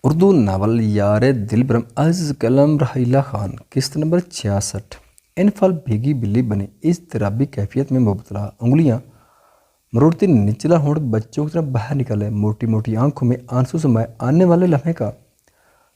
Urdu novel یار دل برم عز قلم رحیلہ خان قسط نمبر 66۔ انفال بھیگی بلی بنی اس اضطرابی کیفیت میں مبتلا، انگلیاں مروڑتی نچلا ہونٹ بچوں کی طرح باہر نکلے، موٹی موٹی آنکھوں میں آنسو سمائے آنے والے لمحے کا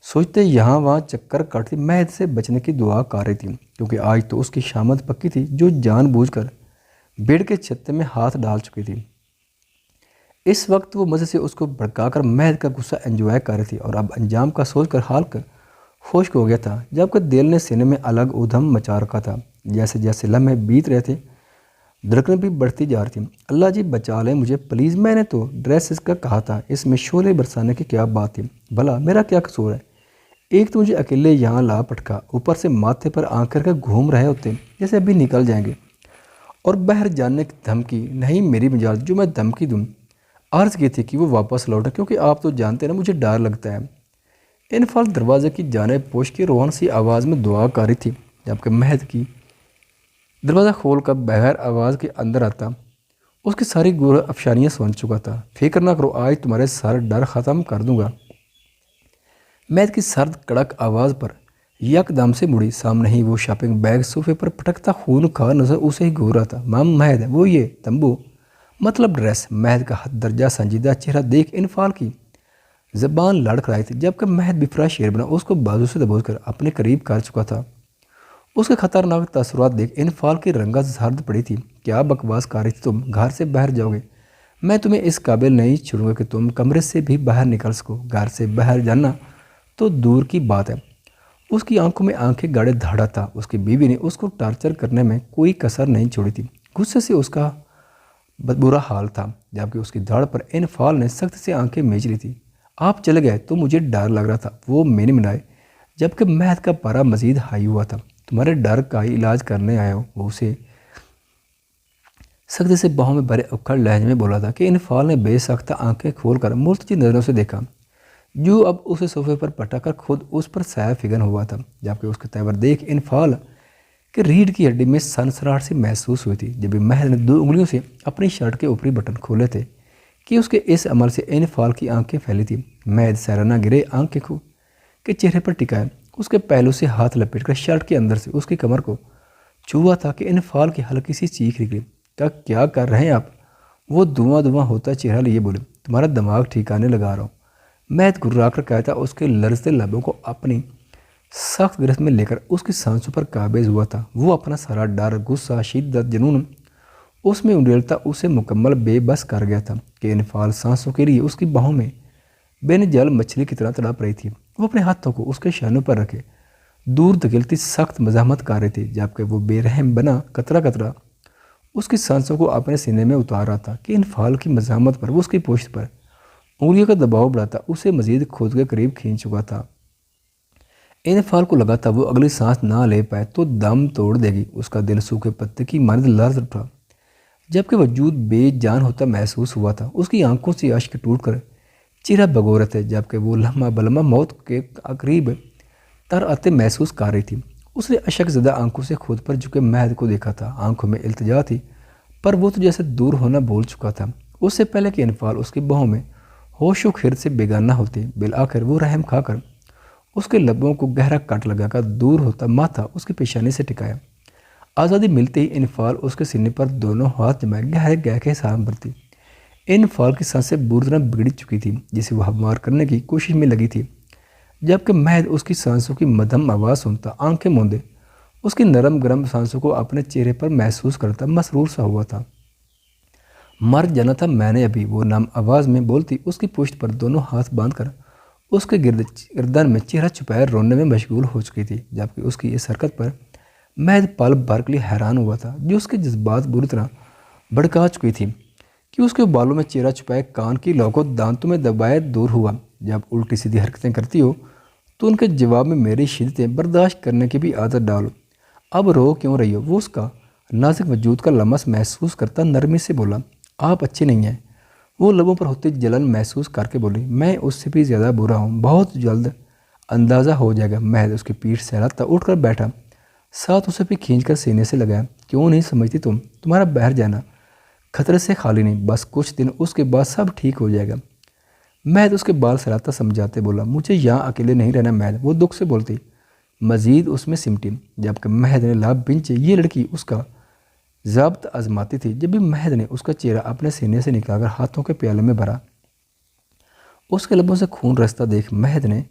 سوچتے یہاں وہاں چکر کاٹتی مہد سے بچنے کی دعا کر رہی تھی، کیونکہ آج تو اس کی شامت پکی تھی جو جان بوجھ کر بیڑ کے چھتے میں ہاتھ ڈال چکی تھی۔ اس وقت وہ مزے سے اس کو بھڑکا کر مہد کا غصہ انجوائے کر رہی تھی، اور اب انجام کا سوچ کر حال کر خشک ہو گیا تھا، جبکہ دل نے سینے میں الگ ادھم مچا رکھا تھا۔ جیسے جیسے لمحے بیت رہے تھے دھڑکنیں بھی بڑھتی جا رہی تھیں۔ اللہ جی بچا لیں مجھے پلیز، میں نے تو ڈریس اس کا کہا تھا، اس میں شعلے برسانے کی کیا بات تھی؟ بھلا میرا کیا قصور ہے؟ ایک تو مجھے اکیلے یہاں لا پٹکا، اوپر سے ماتھے پر آنکھ کر کے گھوم رہے ہوتے جیسے ابھی نکل جائیں گے، اور باہر جانے کی دھمکی نہیں میری مجال جو میں دھمکی دوں۔ عرض کی تھی کہ وہ واپس لوٹا، کیونکہ آپ تو جانتے ہیں نا مجھے ڈر لگتا ہے۔ انفال دروازے کی جانب پوش کی روہن سی آواز میں دعا کر رہی تھی، جبکہ مہد کی دروازہ کھول کر بغیر آواز کے اندر آتا اس کی ساری گور افشانیاں سن چکا تھا۔ فکر نہ کرو، آج تمہارے سارے ڈر ختم کر دوں گا۔ مہد کی سرد کڑک آواز پر یک دم سے مڑی، سامنے ہی وہ شاپنگ بیگ صوفے پر پٹکتا خون خار نظر اسے ہی گھور رہا تھا۔ مام مہد ہے وہ، یہ تمبو مطلب ڈریس؟ مہد کا حد درجہ سنجیدہ چہرہ دیکھ انفال کی زبان لڑکھ رہی تھی، جبکہ مہد بفرا شیر بنا اس کو بازو سے دبوچ کر اپنے قریب کر چکا تھا۔ اس کے خطرناک تاثرات دیکھ انفال کی رنگت زرد پڑی تھی۔ کیا بکواس کر رہی تھی تم؟ گھر سے باہر جاؤ گے؟ میں تمہیں اس قابل نہیں چھوڑوں گا کہ تم کمرے سے بھی باہر نکل سکو۔ گھر سے باہر جانا تو دور کی بات ہے۔ اس کی آنکھوں میں آنکھیں گاڑے دھاڑا تھا۔ اس کی بیوی نے اس کو ٹارچر کرنے میں کوئی کسر نہیں چھوڑی تھی۔ غصے سے اس کا برا حال تھا، جبکہ اس کی دھڑ پر انفال نے سخت سے آنکھیں میچ لی تھی۔ آپ چلے گئے تو مجھے ڈر لگ رہا تھا، وہ میں نے منائے، جبکہ مہد کا پارا مزید ہائی ہوا تھا۔ تمہارے ڈر کا ہی علاج کرنے آیا ہو، وہ اسے سخت سے باہوں میں بڑے اکھڑ لہجے میں بولا تھا کہ انفال نے بے سختہ آنکھیں کھول کر ملتجی نظروں سے دیکھا، جو اب اسے صوفے پر پٹا کر خود اس پر سایہ فگن ہوا تھا، جبکہ اس کے تیور دیکھ انفال کہ ریڑھ کی ہڈی میں سنسراہٹ سی محسوس ہوئی تھی۔ جب مہد نے 2 انگلیوں سے اپنی شرٹ کے اوپری بٹن کھولے تھے کہ اس کے اس عمل سے انفال کی آنکھیں پھیلی تھیں۔ مہد سیرانہ گرے آنکھیں کے چہرے پر ٹکائے، اس کے پہلو سے ہاتھ لپیٹ کر شرٹ کے اندر سے اس کی کمر کو چھوا تھا کہ انفال کی ہلکی سی چیخ نکلی۔ کیا کر رہے ہیں آپ؟ وہ دھواں ہوتا چہرہ لیے بولے، تمہارا دماغ ٹھکانے لگا رہا ہوں۔ مہد گررا کر کہتا اس کے لرزتے لبوں کو اپنی سخت گرفت میں لے کر اس کی سانسوں پر قابض ہوا تھا۔ وہ اپنا سارا ڈر، غصہ، شدت، جنون اس میں انڈیلتا اسے مکمل بے بس کر گیا تھا کہ انفال سانسوں کے لیے اس کی باہوں میں بین جل مچھلی کی طرح تڑپ رہی تھی۔ وہ اپنے ہاتھوں کو اس کے شانوں پر رکھے دور دھکیلتی سخت مزاحمت کر رہی تھی، جبکہ وہ بے رحم بنا قطرہ قطرہ اس کی سانسوں کو اپنے سینے میں اتار رہا تھا کہ انفال کی مزاحمت پر وہ اس کی پشت پر انگلیوں کا دباؤ بڑھاتا اسے مزید خود کے قریب کھینچ چکا تھا۔ انفال کو لگا تھا وہ اگلی سانس نہ لے پائے تو دم توڑ دے گی۔ اس کا دل سوکھے پتے کی مانند لرز اٹھا، جبکہ وجود بے جان ہوتا محسوس ہوا تھا۔ اس کی آنکھوں سے اشک ٹوٹ کر چہرہ بھگو رہے تھے، جبکہ وہ لمحہ بلمہ موت کے قریب تر آتے محسوس کر رہی تھی۔ اس نے اشک زدہ آنکھوں سے خود پر جھکے مہد کو دیکھا تھا۔ آنکھوں میں التجا تھی، پر وہ تو جیسے دور ہونا بھول چکا تھا۔ اس سے پہلے کہ انفال اس کی باہوں میں ہوش و خرد سے بیگانہ ہوتے، بالآخر وہ رحم کھا کر اس کے لبوں کو گہرا کٹ لگا کر دور ہوتا ماتھا اس کی پیشانی سے ٹکایا۔ آزادی ملتے ہی انفال اس کے سینے پر دونوں ہاتھ جمائے گہرے گہرے سانس بھرتی۔ انفال کی سانسیں بری طرح بگڑ چکی تھی، جسے وہ ہموار کرنے کی کوشش میں لگی تھی، جبکہ مہد اس کی سانسوں کی مدھم آواز سنتا آنکھیں موندے اس کی نرم گرم سانسوں کو اپنے چہرے پر محسوس کرتا مسرور سا ہوا تھا۔ مر جانا تھا میں نے ابھی، وہ نم آواز میں بولتی اس کی پشت پر دونوں ہاتھ باندھ کر اس کے گردن میں چہرہ چھپائے رونے میں مشغول ہو چکی تھی، جبکہ اس کی اس حرکت پر مہد پل بھر کے لیے حیران ہوا تھا، جو اس کے جذبات بری طرح بھڑکا چکی تھی کہ اس کے بالوں میں چہرہ چھپائے کان کی لو کو دانتوں میں دبائے دور ہوا۔ جب الٹی سیدھی حرکتیں کرتی ہو تو ان کے جواب میں میری شدتیں برداشت کرنے کی بھی عادت ڈالو، اب رو کیوں رہی ہو؟ وہ اس کا نازک وجود کا لمس محسوس کرتا نرمی سے بولا، آپ اچھے نہیں ہیں۔ وہ لبوں پر ہوتی جلن محسوس کر کے بولی، میں اس سے بھی زیادہ برا ہوں، بہت جلد اندازہ ہو جائے گا۔ مہد اس کی پیٹھ سہلاتا اٹھ کر بیٹھا، ساتھ اسے بھی کھینچ کر سینے سے لگایا۔ کیوں نہیں سمجھتی تم؟ تمہارا باہر جانا خطرے سے خالی نہیں، بس کچھ دن، اس کے بعد سب ٹھیک ہو جائے گا۔ مہد اس کے بال سلاتا سمجھاتے بولا، مجھے یہاں اکیلے نہیں رہنا مہد، وہ دکھ سے بولتی مزید اس میں سمٹی، جبکہ مہد نے لاب بنچے یہ لڑکی اس کا ضابط آزماتی تھی۔ جب بھی مہد نے اس کا چہرہ اپنے سینے سے نکال کر ہاتھوں کے پیالے میں بھرا، اس کے لبوں سے خون رستہ دیکھ مہد نے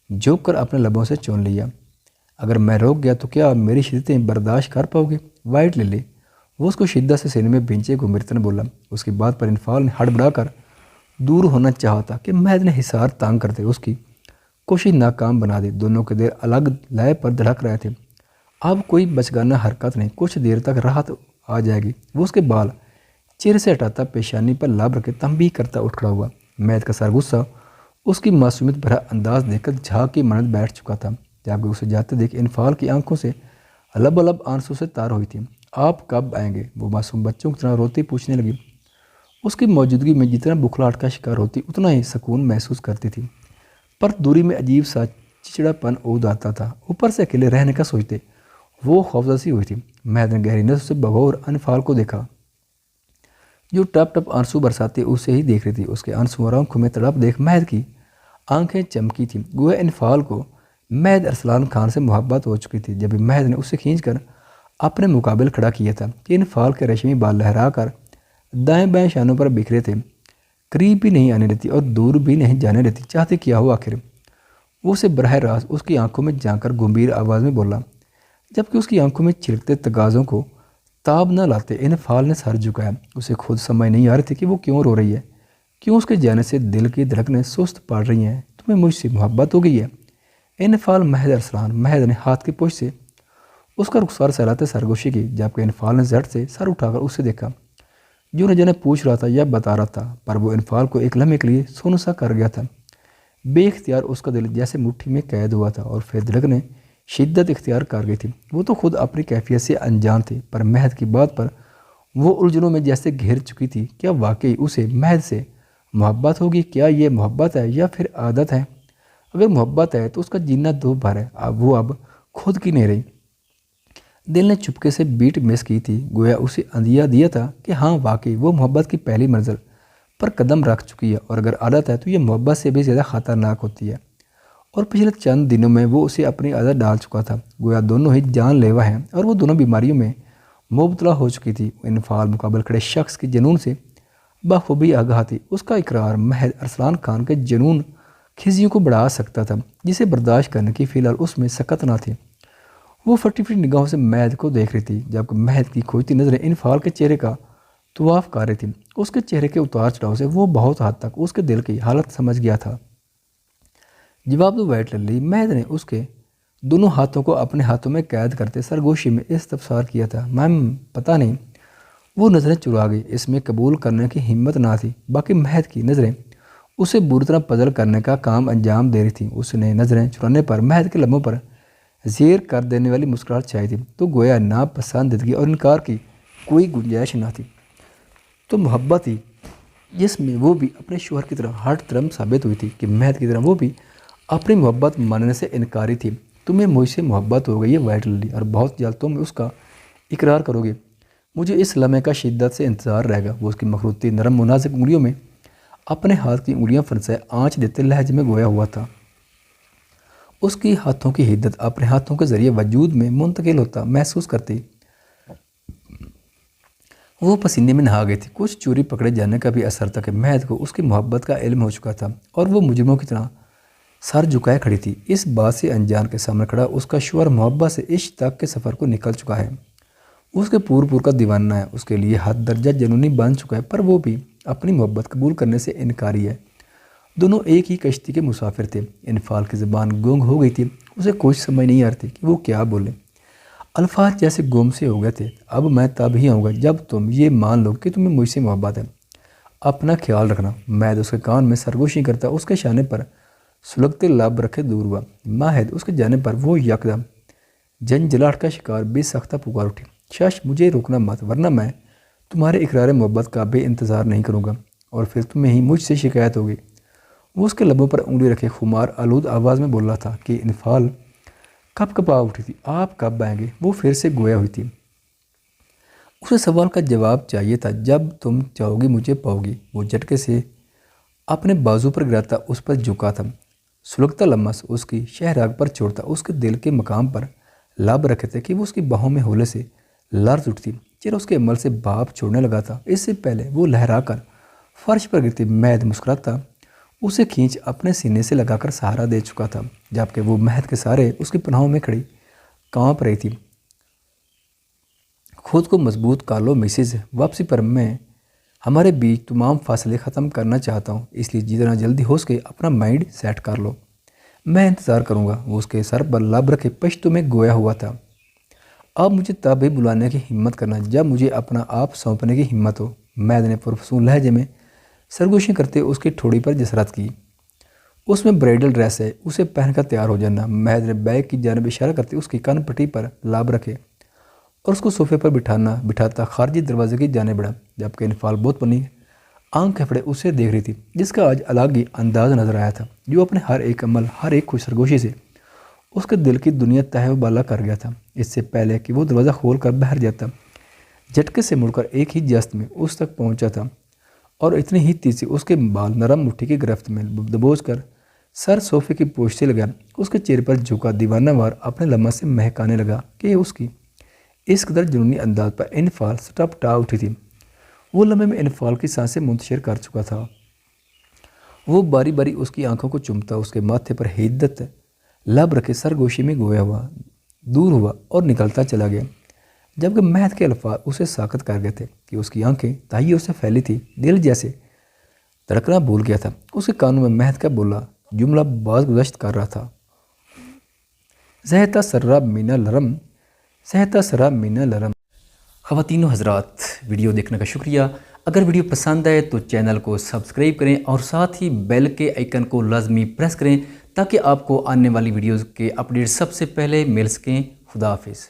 جھک کر اپنے لبوں سے چون لیا۔ اگر میں روک گیا تو کیا میری شدتیں برداشت کر پاؤ گے وائٹ للی؟ وہ اس کو شدت سے سینے میں بھینچے گھمرتن بولا۔ اس کی بات پر انفال نے ہڑبڑا کر دور ہونا چاہتا کہ مہد نے حصار تانگ کرتے اس کی کوشش ناکام بنا دی۔ دونوں کے دیر الگ لائے پر دھڑک رہے تھے۔ اب کوئی بچگانہ حرکت نہیں، کچھ دیر تک راحت آ جائے گی۔ وہ اس کے بال چہرے سے ہٹاتا پیشانی پر لاب رکھے تنبیہ کرتا اٹھ کھڑا ہوا۔ مہد کا سر غصہ اس کی معصومیت بھرا انداز دیکھ کر جھاگ کی مانند بیٹھ چکا تھا، جبکہ اسے جاتے دیکھ انفال کی آنکھوں سے لب آنسو سے تار ہوئی تھی۔ آپ کب آئیں گے؟ وہ معصوم بچوں کی طرح روتی پوچھنے لگی۔ اس کی موجودگی میں جتنا بکھلاہٹ کا شکار ہوتی اتنا ہی سکون محسوس کرتی تھی، پر دوری میں عجیب سا چچڑا پن عود آتا تھا۔ اوپر سے اکیلے رہنے کا سوچتے وہ خوفزدہ سی ہوئی تھی۔ مہد نے گہری نظر سے بغور انفال کو دیکھا، جو ٹپ ٹپ آنسو برساتے اسے ہی دیکھ رہی تھی۔ اس کے آنسو اور آنکھوں میں تڑپ دیکھ مہد کی آنکھیں چمکی تھیں، گویا انفال کو مہد ارسلان خان سے محبت ہو چکی تھی۔ جب مہد نے اسے کھینچ کر اپنے مقابل کھڑا کیا تھا کہ انفال کے ریشمی بال لہرا کر دائیں بائیں شانوں پر بکھرے تھے، قریب بھی نہیں آنے دیتی اور دور بھی نہیں جانے دیتی۔ چاہتے کیا ہو آخر؟ وہ اسے براہ راست اس کی آنکھوں میں جا کر گمبھیر آواز میں بولا، جبکہ اس کی آنکھوں میں چھلکتے تقاضوں کو تاب نہ لاتے۔ انفال نے سر جھکایا۔ اسے خود سمجھ نہیں آ رہی تھی کہ وہ کیوں رو رہی ہے، کیوں اس کے جانے سے دل کی دھڑکنیں سست پڑ رہی ہیں۔ تمہیں مجھ سے محبت ہو گئی ہے؟ انفال مہد ارسلان۔ مہد نے ہاتھ کی پوچھ سے اس کا رخسار سہلاتے سرگوشی کی، جبکہ انفال نے زٹ سے سر اٹھا کر اسے دیکھا، جو نہ جانے پوچھ رہا تھا یا بتا رہا تھا، پر وہ انفال کو ایک لمحے کے لیے سونا سا کر گیا تھا۔ بے اختیار اس کا دل جیسے مٹھی میں قید ہوا تھا اور پھر دھڑکنیں شدت اختیار کر گئی تھی۔ وہ تو خود اپنی کیفیت سے انجان تھی، پر مہد کی بات پر وہ الجھنوں میں جیسے گھر چکی تھی۔ کیا واقعی اسے مہد سے محبت ہوگی؟ کیا یہ محبت ہے یا پھر عادت ہے؟ اگر محبت ہے تو اس کا جینا دو بھر ہے، اب خود کی نہیں رہی۔ دل نے چپکے سے بیٹ مس کی تھی، گویا اسے اندیا دیا تھا کہ ہاں واقعی وہ محبت کی پہلی منزل پر قدم رکھ چکی ہے، اور اگر عادت ہے تو یہ محبت سے بھی زیادہ خطرناک ہوتی ہے، اور پچھلے چند دنوں میں وہ اسے اپنی عادت ڈال چکا تھا۔ گویا دونوں ہی جان لیوا ہیں اور وہ دونوں بیماریوں میں مبتلا ہو چکی تھی۔ انفال مقابل کھڑے شخص کے جنون سے بخوبی آگاہ تھی۔ اس کا اقرار مہد ارسلان خان کے جنون خزیوں کو بڑھا سکتا تھا، جسے برداشت کرنے کی فی الحال اس میں سخت نہ تھی۔ وہ پھٹی پھٹی نگاہوں سے مہد کو دیکھ رہی تھی، جبکہ مہد کی کھوجتی نظریں انفال کے چہرے کا طواف کر رہی تھی۔ اس کے چہرے کے اتار چڑھاؤ سے وہ بہت حد تک اس کے دل کی حالت سمجھ گیا تھا۔ جواب دو وائٹ للی۔ مہد نے اس کے دونوں ہاتھوں کو اپنے ہاتھوں میں قید کرتے سرگوشی میں استفسار کیا تھا۔ میم پتہ نہیں۔ وہ نظریں چرا گئی، اس میں قبول کرنے کی ہمت نہ تھی۔ باقی مہد کی نظریں اسے بری طرح پزل کرنے کا کام انجام دے رہی تھیں۔ اس نے نظریں چرانے پر مہد کے لبوں پر زیر کر دینے والی مسکراہٹ چاہی تھی، تو گویا ناپسندیدگی اور انکار کی کوئی گنجائش نہ تھی۔ تو محبت ہی جس میں وہ بھی اپنے شوہر کی طرح ہٹ درم ثابت ہوئی تھی کہ مہد کی طرح وہ بھی اپنی محبت ماننے سے انکاری تھی۔ تمہیں مجھ سے محبت ہو گئی ہے وائٹ للی، اور بہت جلد تم اس کا اقرار کرو گے۔ مجھے اس لمحے کا شدت سے انتظار رہے گا۔ وہ اس کی مخروطی نرم مناسب انگلیوں میں اپنے ہاتھ کی انگلیاں فرسائے آنچ دیتے لہجے میں گویا ہوا تھا۔ اس کی ہاتھوں کی حدت اپنے ہاتھوں کے ذریعے وجود میں منتقل ہوتا محسوس کرتی۔ وہ پسینے میں نہا گئی تھی۔ کچھ چوری پکڑے جانے کا بھی اثر تھا کہ مہد کو اس کی محبت کا علم ہو چکا تھا، اور وہ مجرموں کی طرح سر جھکائے کھڑی تھی۔ اس بات سے انجان کے سامنے کھڑا اس کا شوہر محبت سے عشق تک کے سفر کو نکل چکا ہے، اس کے پور کا دیوانہ ہے، اس کے لیے حد درجہ جنونی بن چکا ہے، پر وہ بھی اپنی محبت قبول کرنے سے انکاری ہے۔ دونوں ایک ہی کشتی کے مسافر تھے۔ انفال کی زبان گونگ ہو گئی تھی، اسے کچھ سمجھ نہیں آ رہی تھی کہ وہ کیا بولے۔ الفاظ جیسے گم سے ہو گئے تھے۔ اب میں تب ہی آؤں گا جب تم یہ مان لو کہ تمہیں مجھ سے محبت ہے۔ اپنا خیال رکھنا۔ مہد اس کے کان میں سرگوشی کرتا اس کے شانے پر سلگتے لب رکھے دور ہوا۔ مہد اس کے جانے پر وہ یکدم جنجلاہٹ کا شکار بے سختہ پکار اٹھی۔ شش، مجھے روکنا مت، ورنہ میں تمہارے اقرار محبت کا بھی انتظار نہیں کروں گا، اور پھر تمہیں ہی مجھ سے شکایت ہوگی۔ وہ اس کے لبوں پر انگلی رکھے خمار آلود آواز میں بول رہا تھا کہ انفال کب کپا اٹھی تھی۔ آپ کب آئیں گے؟ وہ پھر سے گویا ہوئی تھی۔ اسے سوال کا جواب چاہیے تھا۔ جب تم چاہو گی مجھے پاؤ گی۔ وہ جھٹکے سے اپنے بازو پر گراتا اس پر جھکا تھا، سلگتا لمس اس کی شہراگ پر چھوڑتا اس کے دل کے مقام پر لب رکھے تھے کہ وہ اس کی باہوں میں ہولے سے لرز اٹھتی، چہرہ اس کے عمل سے بھاپ چھوڑنے لگا تھا۔ اس سے پہلے وہ لہرا کر فرش پر گرتی مہد مسکراتا اسے کھینچ اپنے سینے سے لگا کر سہارا دے چکا تھا، جبکہ وہ مہد کے سہارے اس کی پناہوں میں کھڑی کانپ رہی تھی۔ خود کو مضبوط کر لو مسز، واپسی پر میں ہمارے بیچ تمام فاصلے ختم کرنا چاہتا ہوں، اس لیے جتنا جلدی ہو سکے اپنا مائنڈ سیٹ کر لو، میں انتظار کروں گا۔ وہ اس کے سر پر لب رکھے پشتوں میں گویا ہوا تھا، اب مجھے تب ہی بلانے کی ہمت کرنا جب مجھے اپنا آپ سونپنے کی ہمت ہو۔ مہد نے پرفسون لہجے میں سرگوشی کرتے اس کی ٹھوڑی پر جسارت کی۔ اس میں برائڈل ڈریس ہے، اسے پہن کر تیار ہو جانا۔ مہد نے بیگ کی جانب اشارہ کرتے اس کی کان پٹی پر لاب رکھے اور اس کو صوفے پر بٹھاتا خارجی دروازے کی جانب بڑھا، جبکہ انفال بہت پنی آنکھ پھڑے اسے دیکھ رہی تھی، جس کا آج الگ ہی انداز نظر آیا تھا، جو اپنے ہر ایک عمل، ہر ایک خوش سرگوشی سے اس کے دل کی دنیا تہہ و بالا کر گیا تھا۔ اس سے پہلے کہ وہ دروازہ کھول کر باہر جاتا، جھٹکے سے مڑ کر ایک ہی جست میں اس تک پہنچا تھا اور اتنی ہی تیزی اس کے بال نرم مٹھی کی گرفت میں دبوچ کر سر صوفے کی پوچھ سے لگا، اس کے چہرے پر جھکا دیوانہ وار اپنے لمحہ سے مہکانے لگا کہ اس کی اس قدر جنونی انداز پر انفال سٹپ ٹا اٹھی تھی۔ وہ لمحے میں انفال کی سانسیں منتشر کر چکا تھا۔ وہ باری باری اس کی آنکھوں کو چومتا، اس کے ماتھے پر حدت لب رکھے سرگوشی میں گویا ہوا دور ہوا اور نکلتا چلا گیا، جبکہ مہد کے الفاظ اسے ساکت کر گئے تھے کہ اس کی آنکھیں تائیوں سے پھیلی تھی، دل جیسے دھڑکنا بھول گیا تھا۔ اس کے کانوں میں مہد کا بولا جملہ باز گزشت کر رہا تھا، زہتا سراب مینا لرم، زہتا سراب مینا لرم۔ خواتین و حضرات، ویڈیو دیکھنے کا شکریہ۔ اگر ویڈیو پسند آئے تو چینل کو سبسکرائب کریں اور ساتھ ہی بیل کے آئیکن کو لازمی پریس کریں تاکہ آپ کو آنے والی ویڈیوز کے اپڈیٹ سب سے پہلے مل سکیں۔ خدا حافظ۔